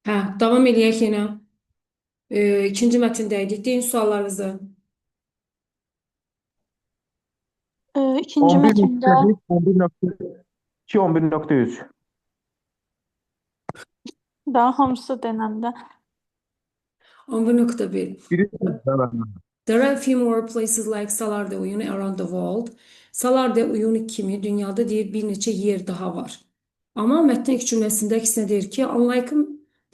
Hə, davam eləyək yenə. İkinci mətndəydik. Deyin suallarınızı. İkinci mətndə 11.1, 11.2, 11.3. daha hamısı denəndə 11.1. Biri sənəd. There are a few more places like Salar de Uyuni around the world. Salar de Uyuni kimi dünyada deyir bir neçə yer daha var. Amma mətnin ilk cümləsində əksinə deyir ki, unlike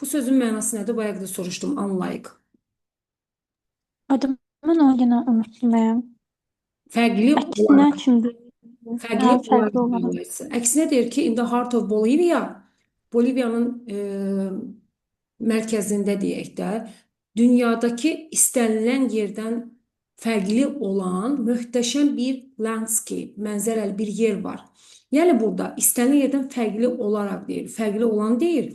bu sözün mənası nədir? Bayaq da soruşdum. Unlike. adımın o yenə unuttum mən. Fərqli Əksinə olaraq. kimdir? Fərqli olaraq Fərqli olaraq. mübaliğəsi. Əksinə deyir ki, in the heart of Bolivia, Boliviyanın mərkəzində deyək də, dünyadakı istənilən yerdən fərqli olan möhtəşəm bir landscape, mənzərəli bir yer var. Yəni burada istənilən yerdən fərqli olaraq deyir, fərqli olan deyir.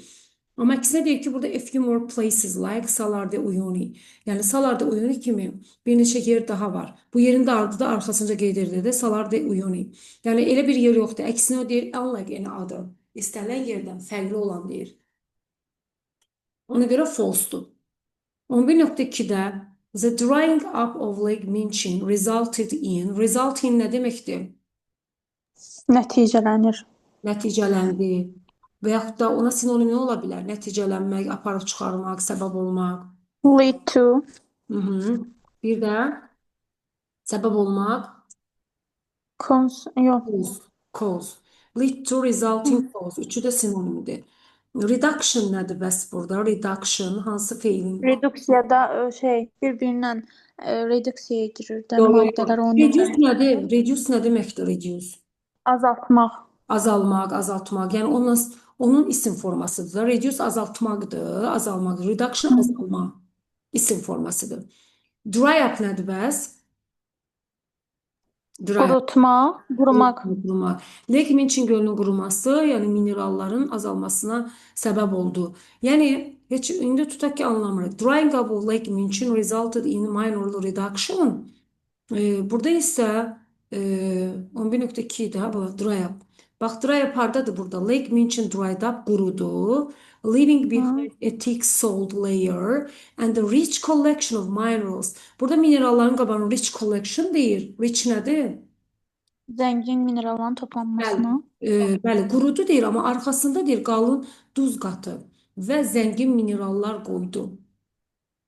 Amma əksinə deyir ki, burada a few more places like Salar de Uyuni. Yəni Salar de Uyuni kimi bir neçə yer daha var. Bu yerin də adı da arxasınca qeyd edilir də Salar de Uyuni. Yəni elə bir yer yoxdur. Əksinə o deyir unlike any other. İstənilən yerdən fərqli olan deyir. Ona görə false-dur. 11.2-də the drying up of Lake Minchin result in nə deməkdir? Nəticələnir. Nəticələndi. Və yaxud da ona sinonim nə ola bilər? Nəticələnmək, aparıb çıxarmaq, səbəb olmaq. Lead to. Bir də səbəb olmaq. Yox. Cause. Lead to resulting cause. Üçü də sinonimdir. Reduction nədir bəs burada? Reduction hansı feilin? Reduksiyada bir-birindən reduksiya edilir də Yox, yox, maddələr yox. onu Reduce nədir? Reduce nə deməkdir reduce? azaltmaq. Azalmaq, azaltmaq. Yəni onun isim formasıdır da. Reduce azaltmaqdır, azalmaq. Reduction azalma isim formasıdır. Dry up nədir bəs? Dry up. Qurutma, qurumaq. Qurumaq. Lake Minchin gölünün quruması, yəni mineralların azalmasına səbəb oldu. Yəni heç indi tutaq ki anlamırıq. Drying up of Lake Minchin resulted in minor reduction. Burada isə 11.2 idi ha bu dry up. Bax dry up hardadır burada? Lake Minchin dried up, qurudu. Leaving behind a thick salt layer and a rich collection of minerals. Burada mineralların qabağına rich collection deyir. Rich nədir? Zəngin mineralların toplanmasına. Bəli, qurudu deyir, amma arxasında deyir qalın duz qatı və zəngin minerallar qoydu.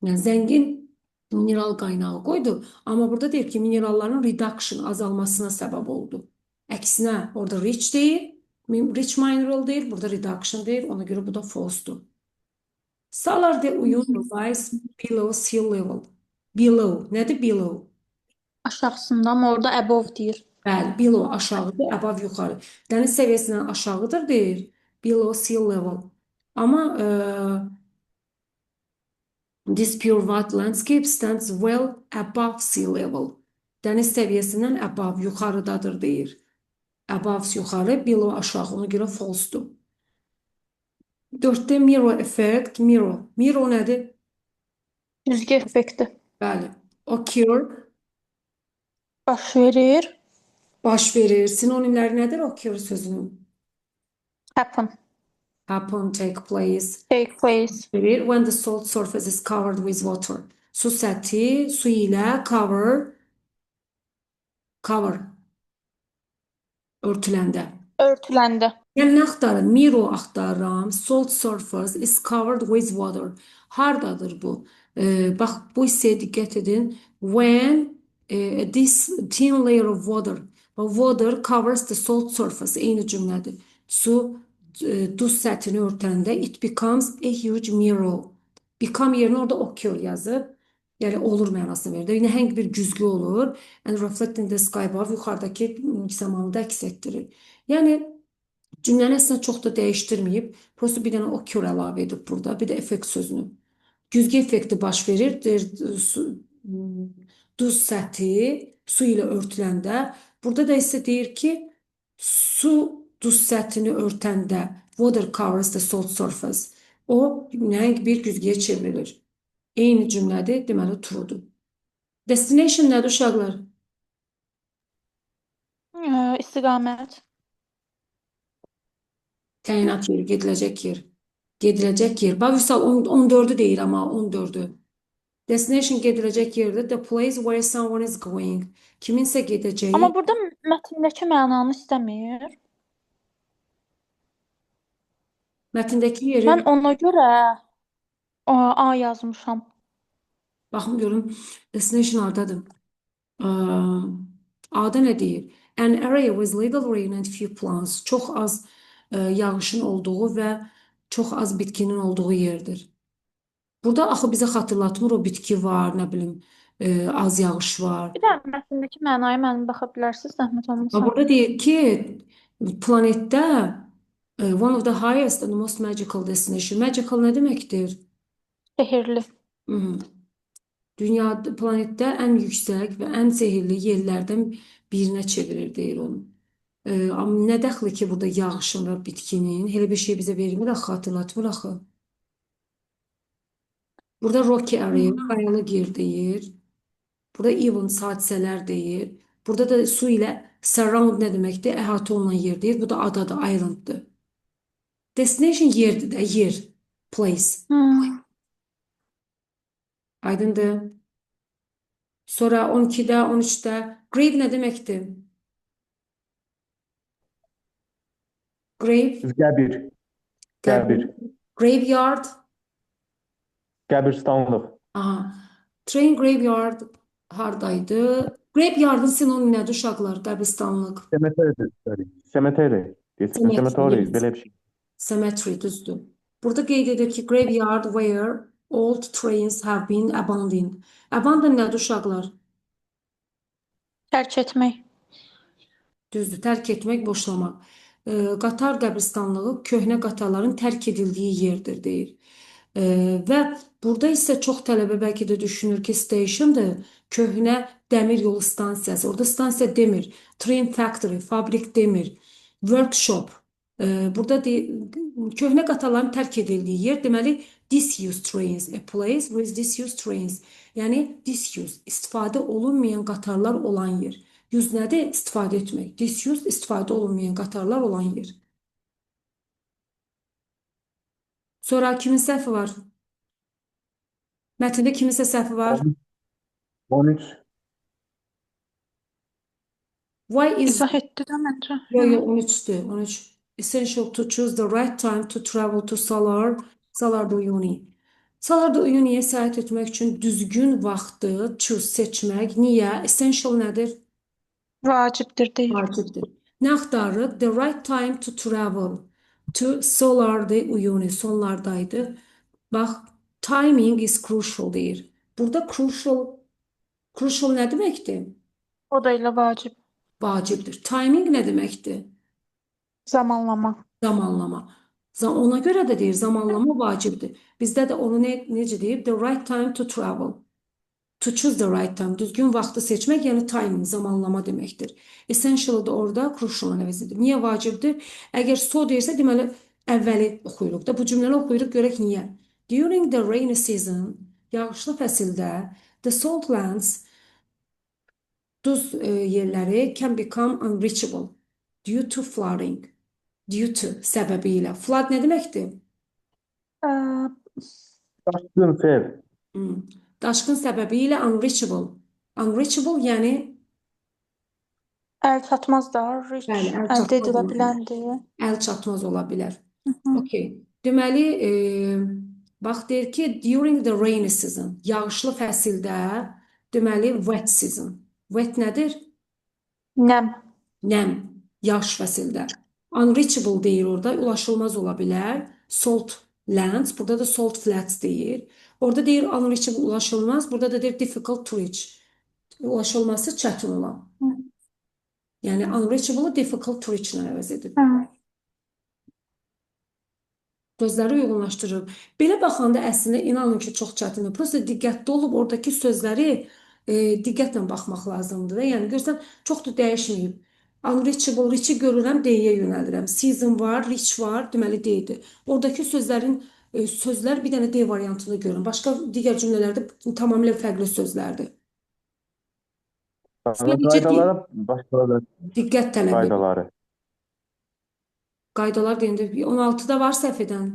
Yəni zəngin mineral qaynağı qoydu, amma burada deyir ki, mineralların reduction azalmasına səbəb oldu. Əksinə, orada rich deyir, rich mineral deyir, burada reduction deyir, ona görə bu da false-dur. Salar de Uyuni rise below sea level. Below, nədir below? Aşağısında, amma orada above deyir. Bəli, below aşağıdır, above yuxarı. Dəniz səviyyəsindən aşağıdır deyir, below sea level. Amma this pure white landscape stands well above sea level. Dəniz səviyyəsindən above, yuxarıdadır deyir. Above yuxarı, below aşağı, ona görə false-dur. 4-də mirror effect, mirror. Mirror nədir? Güzgü effekti. Bəli, occur, Baş verir. baş verir. Sinonimləri nədir occur sözünün? Happen. Happen, take place. Take place. Verir. When the salt surface is covered with water. Su səthi, su ilə cover, örtüləndə. Örtüləndə. Yəni nə axtarım? Mirror axtarıram. Salt surface is covered with water. Hardadır bu? Bax, bu hissəyə diqqət edin. When this thin layer of water, water covers the salt surface. Eyni cümlədir. Su duz səthini örtəndə it becomes a huge mirror. Become yerinə orada occur yazıb. Yəni olur mənasını verir. Nəhəng bir güzgü olur. And reflecting the sky above yuxarıdakı səmanı da əks etdirir. Yəni cümləni əslində çox da dəyişdirməyib. Prosta bir dənə occur əlavə edib burada. Bir də effekt sözünü. Güzgü effekti baş verir. Duz səthi su ilə örtüləndə. Burada da isə deyir ki, su duz səthini örtəndə water covers the salt surface. O nəhəng bir güzgüyə çevrilir. Eyni cümlədir, deməli truedur. Destination nədir uşaqlar? İstiqamət. Təyinat yeri, gediləcək yer. Gediləcək yer. Bax, Vüsal 14-ü deyir amma 14-ü. Destination gediləcək yerdir. The place where someone is going. Kiminsə gedəcəyi. Amma burada mətndəki mənanı istəmir. Mətndəki yeri Mən ona görə A yazmışam. baxım görüm. Destination hardadır? Adı nə deyir? An area with little rain and few plants. Çox az yağışın olduğu və çox az bitkinin olduğu yerdir. Burada axı bizə xatırlatmır o bitki var, nə bilim, az yağış var. Bir də mətndəki mənaya mənim baxa bilərsiniz, zəhmət Amma olmasa. burada deyir ki, planetdə one of the highest and most magical destination. Magical nə deməkdir? Sehirli. Hmm. Dünya planetdə ən yüksək və ən sehirli yerlərdən birinə çevirir deyir onu. Amma nə dəxli ki burada yağışın və bitkinin elə bir şey bizə vermir axı, xatırlatmır axı. Burada Rocky area, qayalıq yer deyir. Burada events, hadisələr deyir. Burada da su ilə surround nə deməkdir? Əhatə olunan yer deyir. Bu da adadır, islanddır. Destination yerdir də, yer, place. Aydındır. Sonra 12-də, 13-də grave nə deməkdir? Grave, Qəbir. Qəbir. graveyard. Qəbirstanlıq. Aha. Train graveyard hardaydı? Graveyardın sinonimi nədir uşaqlar? Qəbristanlıq. Cemetery. Cemetery. Cemetery, Cemetery. yes. Belə bir şey. Cemetery, düzdür. Burada qeyd edir ki, graveyard where old trains have been abandoned. Abandon nədir uşaqlar? Tərk etmək. Düzdür, tərk etmək, boşlamaq. Qatar qəbristanlığı köhnə qatarların tərk edildiyi yerdir, deyir. Və burada isə çox tələbə bəlkə də düşünür ki, stationdır, köhnə dəmir yolu stansiyası. Orada stansiya demir, train factory, fabrik demir, workshop. Burada köhnə qatarların tərk edildiyi yer, deməli, disused trains, a place with disused trains. Yəni, disused, istifadə olunmayan qatarlar olan yer. Use nədir? İstifadə etmək. Disused, istifadə olunmayan qatarlar olan yer. Sonra kimin səhvi var? Mətndə kiminsə səhvi var? 13. Why is... İzah etdi də məncə. Yo, 13'dür. 13. Essential to choose the right time to travel to Salar, Salar do Uyuni. Salar do Uyuni'yə səyahət etmək üçün düzgün vaxtı choose, seçmək. Niyə? Essential nədir? Vacibdir deyir. Vacibdir. Nə axtarırıq? The right time to travel to Solar de Uyuni. Sonlardaydı. Bax, timing is crucial deyir. Burada crucial nə deməkdir? O da elə vacib. Vacibdir. Timing nə deməkdir? Zamanlama. Zamanlama. Ona görə də deyir, zamanlama vacibdir. Bizdə də onu necə deyib? The right time to travel. To choose the right time. Düzgün vaxtı seçmək, yəni timing, zamanlama deməkdir. Essential da orada crucial əvəzidir. Niyə vacibdir? Əgər so deyirsə, deməli, əvvəli oxuyuruq da. Bu cümləni oxuyuruq, görək niyə. During the rainy season, yağışlı fəsildə, the salt lands, duz yerləri can become unreachable due to flooding. Due to səbəbilə. Flood nə deməkdir? Daşqın sel. Daşqın səbəbilə unreachable. Unreachable yəni Əl çatmaz da. Reach. Bəli, əl Əldə çatmaz edilə ola biləndir. əl çatmaz ola bilər. Okay. Deməli, bax deyir ki, during the rainy season, yağışlı fəsildə, deməli, wet season. Wet nədir? Nəm. Nəm, yağış fəsildə. Unreachable deyir orada, ulaşılmaz ola bilər. Salt lands, burada da salt flats deyir. Orada deyir unreachable, ulaşılmaz. Burada da deyir difficult to reach. Ulaşılması çətin olan. Yəni unreachable-ı difficult to reach-lə əvəz edir. Sözləri uyğunlaşdırır. Belə baxanda əslində inanın ki, çox çətindir. Prosta diqqətli olub oradakı sözləri diqqətlə baxmaq lazımdır. Yəni görsən, çox da dəyişməyib. Unreachable, reach-i görürəm, D-yə yönəldirəm. Season var, reach var, deməli D-dir. Oradakı sözlər bir dənə D variantını görün. Başqa digər cümlələrdə tamamilə fərqli sözlərdir. Qaydalara başqaları Diqqət tələb edir. qaydaları. Qaydalar deyəndə 16-da var səhv edən.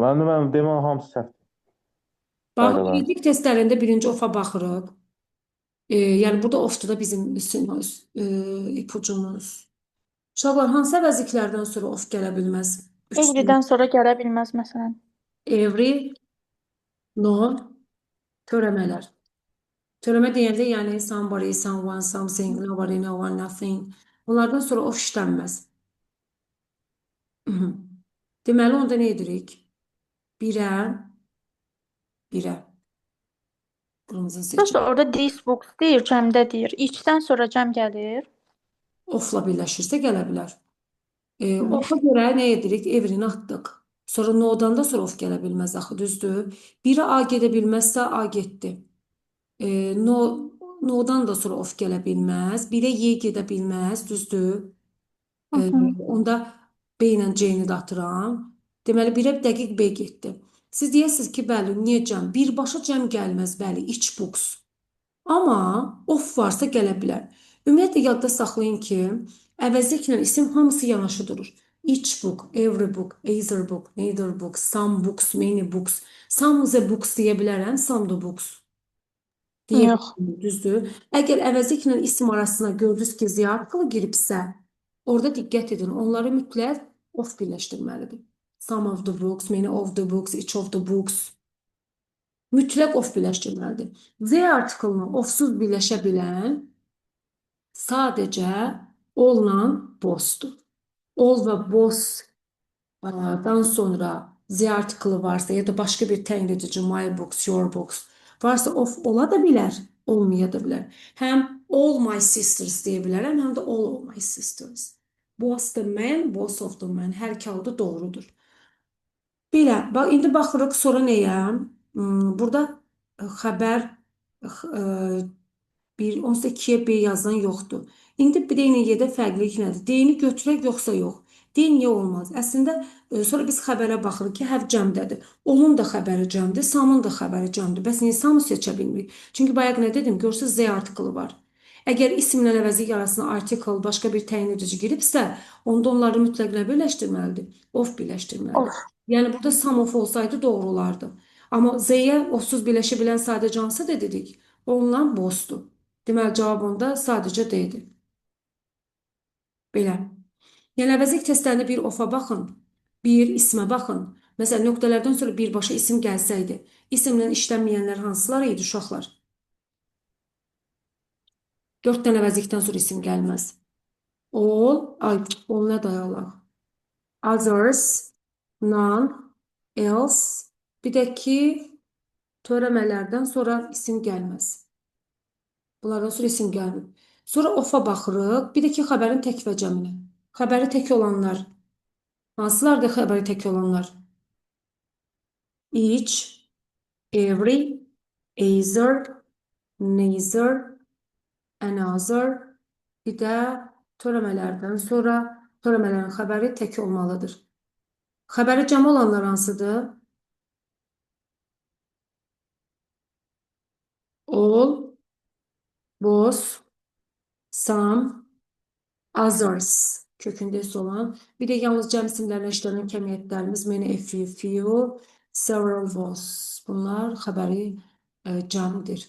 Mənim deməm hamısı səhvdir. Bax, Qaydalar. fizik testlərində birinci ofa baxırıq. Yəni burada ofdur da bizim ipucumuz. Uşaqlar, hansı əvəzliklərdən sonra of gələ bilməz? Üçsün. Everydən sonra gələ bilməz məsələn. Every, no, törəmələr. Törəmə deyəndə yəni somebody, someone, something, nobody, no one, nothing. Bunlardan sonra of işlənməz. Mhm. Deməli, onda nə edirik? Birə, birə. Qırmızını Prosta seçin. orada this books deyir, cəmdə deyir. İçdən sonra cəm gəlir. Ofla birləşirsə gələ bilər. Hı. Ofa görə nə edirik? Evrini atdıq. Sonra no'dan da sonra of gələ bilməz axı, düzdür? Biri A gedə bilməzsə A getdi. No, no'dan da sonra of gələ bilməz. Birə Y gedə bilməz, düzdür? Hı hı. Onda B ilə C-ni də atıram. Deməli, birə dəqiq B getdi. Siz deyəsiniz ki, bəli, niyə cəm? Birbaşa cəm gəlməz, bəli, each books. Amma of varsa gələ bilər. Ümumiyyətlə, yadda saxlayın ki, əvəzliklə isim hamısı yanaşı durur. Each book, every book, either book, neither book, some books, many books. Some the books deyə bilərəm, some the books. Deyə Yox. bilərəm, düzdür. Əgər əvəzliklə isim arasına gördünüz ki, ziyarətlə giribsə, orada diqqət edin, onları mütləq of birləşdirməlidir. Some of the books, many of the books, each of the books. Mütləq of birləşdirməlidir. Z artiklını ofsuz birləşə bilən sadəcə all-la was-dur. All və was-dan sonra Z artiklı varsa ya da başqa bir təyin edici my books, your books varsa of ola da bilər, olmaya da bilər. Həm all my sisters deyə bilərəm, həm də all of my sisters. Was the man, was of the man. Hər iki halda doğrudur. Belə, indi baxırıq sonra nəyə? Burada xəbər bir, onsuz da 2-yə B yazılan yoxdur. İndi bir deyinə Y-də fərqlilik nədir? D-ni götürək yoxsa yox? D niyə olmaz? Əslində, sonra biz xəbərə baxırıq ki, həv cəmdədir. Onun da xəbəri cəmdir, samın da xəbəri cəmdir. Bəs niyə samı seçə bilmirik? Çünki bayaq nə dedim? Görürsünüz, Z artiklı var. Əgər isimlə əvəzlik arasına artikel, başqa bir təyin edici giribsə, onda onları mütləq nə birləşdirməlidir? Of birləşdirməlidir. Of. Yəni burada some of olsaydı doğru olardı. Amma Z-yə ofsuz birləşə bilən sadəcə hansı da dedik? Onunla bozdur. Deməli, cavab onda sadəcə D-dir. Belə. Yəni, əvəzlik testlərində bir ofa baxın, bir ismə baxın. Məsələn, nöqtələrdən sonra birbaşa isim gəlsəydi, isimlə işlənməyənlər hansılar idi, uşaqlar? 4 dənə əvəzlikdən sonra isim gəlməz. All, ay, all nə dayalaq? Others, none, else, bir də ki, törəmələrdən sonra isim gəlməz. Bunlardan sonra isim gəlmir. Sonra ofa baxırıq. Bir də ki, xəbərin tək və cəminə. Xəbəri tək olanlar. Hansılardır xəbəri tək olanlar? Each, every, either, neither, another. Bir də törəmələrdən sonra törəmələrin xəbəri tək olmalıdır. Xəbəri cəm olanlar hansıdır? All, both, some, others kökündə S olan. Bir də yalnız cəm isimlərlə işlənən kəmiyyətlərimiz many, a few, few, several, was. Bunlar xəbəri cəmdir.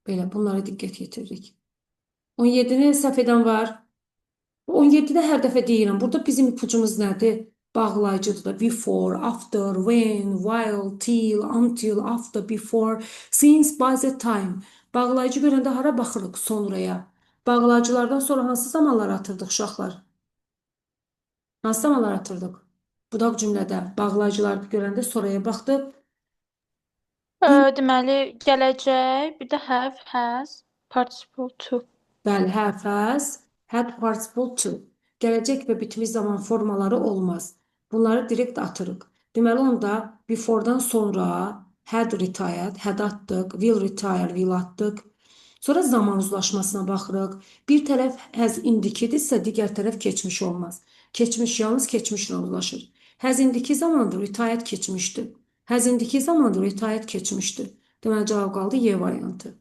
Belə, bunlara diqqət yetiririk. 17-ni səhv edən var. 17-də hər dəfə deyirəm. Burada bizim ipucumuz nədir? Bağlayıcıdır da. Before, after, when, while, till, until, after, before, since, by the time. Bağlayıcı görəndə hara baxırıq? Sonraya. Bağlayıcılardan sonra hansı zamanlar atırdıq uşaqlar? Hansı zamanlar atırdıq? Bu da cümlədə bağlayıcıları görəndə sonraya baxdıq. Deməli, gələcək, bir də have, has, participle to. Bəli, have, has, had, participle to. Gələcək və bitmiş zaman formaları olmaz. Bunları direkt atırıq. Deməli, onda before'dan sonra had retired, had atdıq, will retire, will atdıq. Sonra zaman uzlaşmasına baxırıq. Bir tərəf has indikidirsə, digər tərəf keçmiş olmaz. Keçmiş yalnız keçmişlə uzlaşır. Has indiki zamandır, retired keçmişdir. Has indiki zamandır, retired keçmişdir. Deməli, cavab qaldı Y variantı.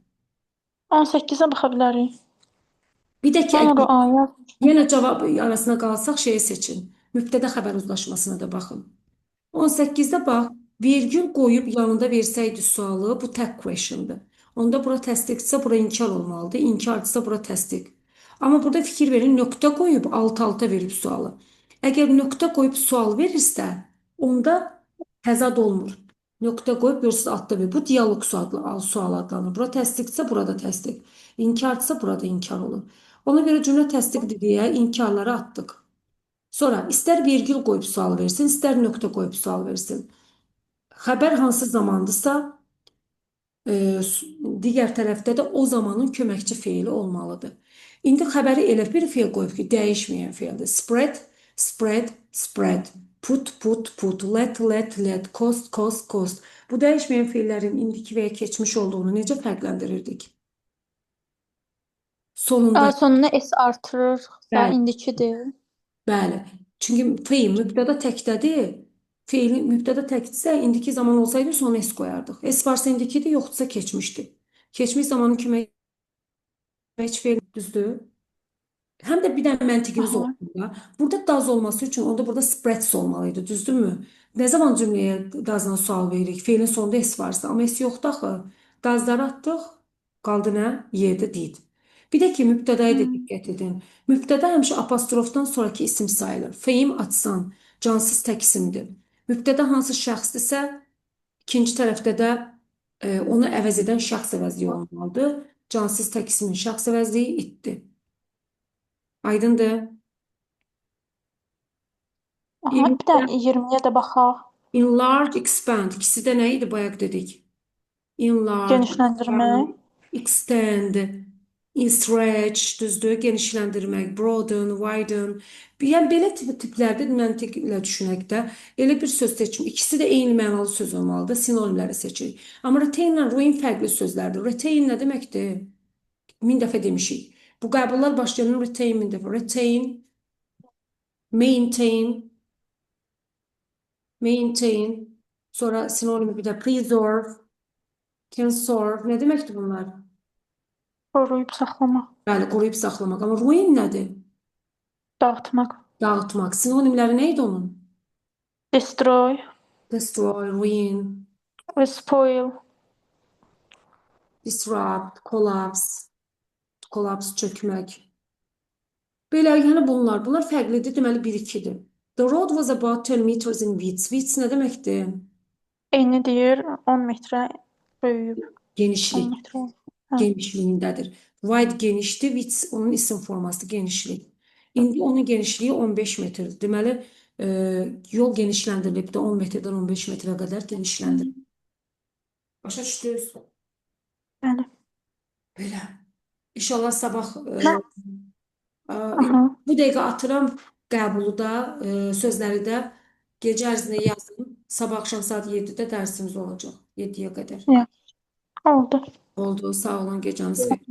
18-ə baxa bilərik. Bir də ki, Mən ora A yazmışam. yenə cavab arasına qalsaq şeyi seçin. Mübtədə xəbər uzlaşmasına da baxın. 18-də bax, Virgül qoyub yanında versəydi sualı, bu tək question'dır. Onda bura təsdiqdirsə, bura inkar olmalıdır. İnkardısa, bura təsdiq. Amma burada fikir verin, nöqtə qoyub alt-alta verib sualı. Əgər nöqtə qoyub sual verirsə, onda təzad olmur. Nöqtə qoyub görürsüz altda verir. Bu dialoq sual adlanır. Bura təsdiqdirsə, burada təsdiq. İnkardırsa, burada inkar olur. Ona görə cümlə təsdiqdir deyə inkarları atdıq. Sonra istər vergül qoyub sual versin, istər nöqtə qoyub sual versin. Xəbər hansı zamandırsa, digər tərəfdə də o zamanın köməkçi feili olmalıdır. İndi xəbəri elə bir feil qoyub ki, dəyişməyən feildir. Spread, spread, spread. Put, put, put. Let, let, let. Cost, cost, cost. Bu dəyişməyən feillərin indiki və ya keçmiş olduğunu necə fərqləndirirdik? Sonunda, Sonuna S artırırsa bəli, indikidir. bəli. Çünki feil mübtəda təkdədir. Feilin mübtəda təkdirsə, indiki zaman olsaydı sonra S qoyardıq. S varsa indikidir, yoxdursa keçmişdir. Keçmiş zamanın köməkçi feili düzdür. Həm də bir dənə məntiqimiz Aha. oldu da. Burada does olması üçün onda burada spreads olmalıydı, düzdürmü? Nə zaman cümləyə does'dan sual veririk? Feilin sonunda S varsa, amma S yoxdur axı. Does'ları atdıq, qaldı nə? Yerdə did. Bir də ki, mübtədaya da diqqət edin. Mübtəda həmişə apostrofdan sonraki isim sayılır. Feim atsan, cansız tək isimdir. Mübtəda hansı şəxsdirsə, ikinci tərəfdə də onu əvəz edən şəxs əvəzliyi olmalıdır. Cansız tək ismin şəxs əvəzliyi itdir. Aydındır. Aha, bir də 20-yə də baxaq. Enlarge, expand. İkisi də nə idi bayaq dedik? Enlarge, Genişləndirmək. extend, stretch, düzdür, genişləndirmək, broaden, widen. Yəni belə tiplərdə məntiqlə düşünək də elə bir söz seçimi. İkisi də eyni mənalı söz olmalıdır. Sinonimləri seçirik. Amma retain ilə ruin fərqli sözlərdir. Retain nə deməkdir? 1000 dəfə demişik. Bu qəbullar başlayan retain 1000 dəfə. Retain, maintain, sonra sinonimi bir də preserve, conserve. Nə deməkdir bunlar? Qoruyub saxlamaq. Bəli, qoruyub saxlamaq. Amma ruin nədir? Dağıtmaq. Dağıtmaq. Sinonimləri nə idi onun? Destroy. Destroy, ruin, Spoil. disrupt, collapse, çökmək. Belə, yəni bunlar fərqlidir. Deməli, 1-2-dir. The road was about 10 meters in width. Width nə deməkdir? Eyni deyir 10 metrə böyüyüb. 10 Genişlik. metrə. Hə. Genişliyindədir. Wide genişdir, width onun isim formasıdır, genişlik. İndi onun genişliyi 15 metrdir. Deməli, yol genişləndirilib də 10 metrdən 15 metrə qədər genişləndirilib. Başa düşdünüz? Bəli. Belə. İnşallah sabah Aha. bu dəqiqə atıram qəbulu da, sözləri də gecə ərzində yazın. Sabah axşam saat 7-də dərsimiz olacaq. 7-yə qədər. Ya. Oldu. Oldu. Sağ olun, gecəniz xeyir.